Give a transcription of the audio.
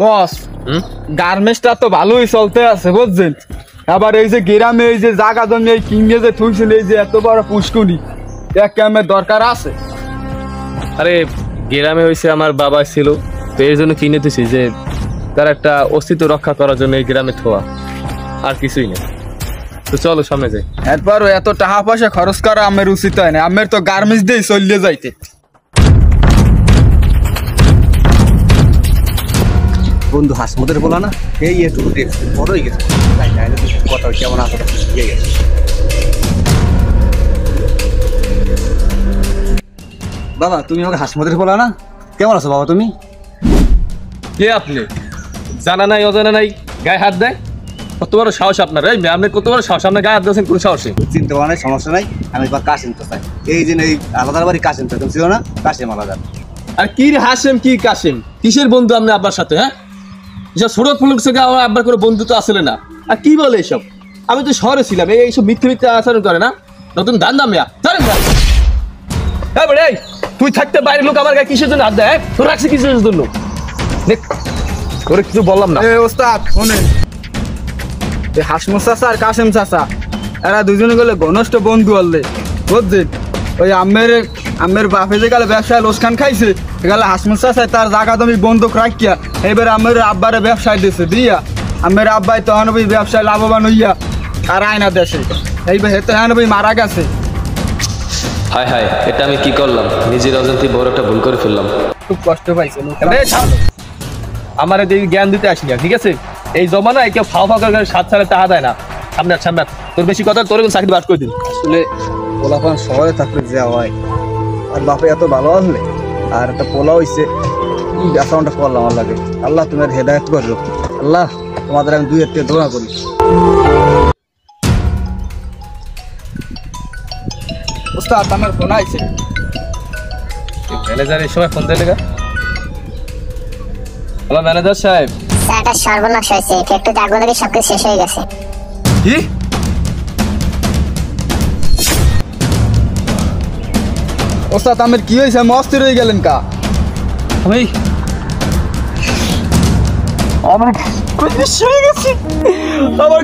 বস গার্মেন্টসটা তো ভালোই চলতে আছে বুঝছেন, আবার এই যে গ্রামে এই যে জায়গা জমি এই কিনে যে থুইছিল এই যে এত বড় পুষ্কুনি এক ক্যামের দরকার আছে। আরে গ্রামে হয়েছে আমার বাবা ছিল, তো এর জন্য কিনে দিছি যে তার একটা অস্তিত্ব রক্ষা করার জন্য এই গ্রামে থোয়া, আর কিছুই না। তো চলো সামনে যাই। এরপর এত টাকা পয়সা খরচ করা আমার উচিত হয় না, আমার তো গার্মেন্টস দিয়ে চলিয়ে যাইতে। বন্ধু হাসমতের বলা না এই একটু বড় হয়ে গেছে, কথা কেমন আছে বাবা। তুমি আমাকে হাসমতের বলা না, কেমন আছো বাবা তুমি? কে আপনি? জানা নাই অজানা নাই গায়ে হাত দেয়, কত বড় সাহস আপনার? এই আপনি কত বড় সাহস, আপনার গায়ে হাত দিয়েছেন কোন সাহসে? চিনতে পারা নাই, সমস্যা নাই। আমি এবার কাশিম তো চাই, এই যে এই আলাদার বাড়ি কাশিম তো ছিল না, কাশিম আলাদা। আর কি রে হাসেম কি কাশিম, কিসের বন্ধু আপনি আব্বার সাথে? হ্যাঁ, এসব ছোট ফুলক থেকে আমার আব্বার কোনো বন্ধু তো আসলে না। আর কি বলে এসব? আমি তো শহরে ছিলাম, এইসব মিথ্যে মিথ্যে আচরণ করে না, নতুন ধান দাম তুই থাকতে বাইরের লোক আমার গায়ে কিসের জন্য হাত দেয়? তোর রাখছি কিসের জন্য? তোরে কিছু বললাম না। ওস্তাদ শোনেন, হাসমত চাচা আর কাশেম চাচা এরা দুজনে গেলে ঘনিষ্ঠ বন্ধু হলে বুঝছেন। ওই আমের বাপে যে গেলে ব্যবসায় লোসখান খাইছে, গেলে হাসমত চাচায় তার জায়গা তুমি বন্ধক রাখিয়া এবার আমার আব্বারে ব্যবসায় দিছে দিয়া আমার আব্বাই তখন ওই ব্যবসায় লাভবান হইয়া আর আয়না দেশে এইবার হেতে হ্যাঁ মারা গেছে। হায় হায়, এটা আমি কি করলাম? নিজের অজান্তে বড় একটা ভুল করে ফেললাম, খুব কষ্ট পাইছে। আমার এই জ্ঞান দিতে আসি না, ঠিক আছে? এই জমানায় কেউ ফাও ফাও করে সাত সালে টাকা দেয় না। সামনে সামনে তোর বেশি কথা, তোর চাকরি বাদ করে দিন। আসলে পোলাপান শহরে থাকলে যা হয়, আর বাপে এত ভালো আসলে আর একটা পোলা হয়েছে, অ্যাকাউন্টটা করলাম আমার লাগে। আল্লাহ তোমার হেদায়ত করলো, আল্লাহ তোমাদের আমি দুই একটা দোয়া করি। ওস্তাদ আমার ফোন আইছে। ম্যানেজার এই সময় ফোন দেয় না? হ্যালো ম্যানেজার সাহেব। স্যারটা সর্বনাশ হয়েছে, একটু জাগো নাকি সবকিছু শেষ হয়ে গেছে। কি? ওস্তাদ আমার কি হয়েছে? আমি অস্থির হয়ে গেলেন কা? আমি আমার হয়ে গেছে, আমার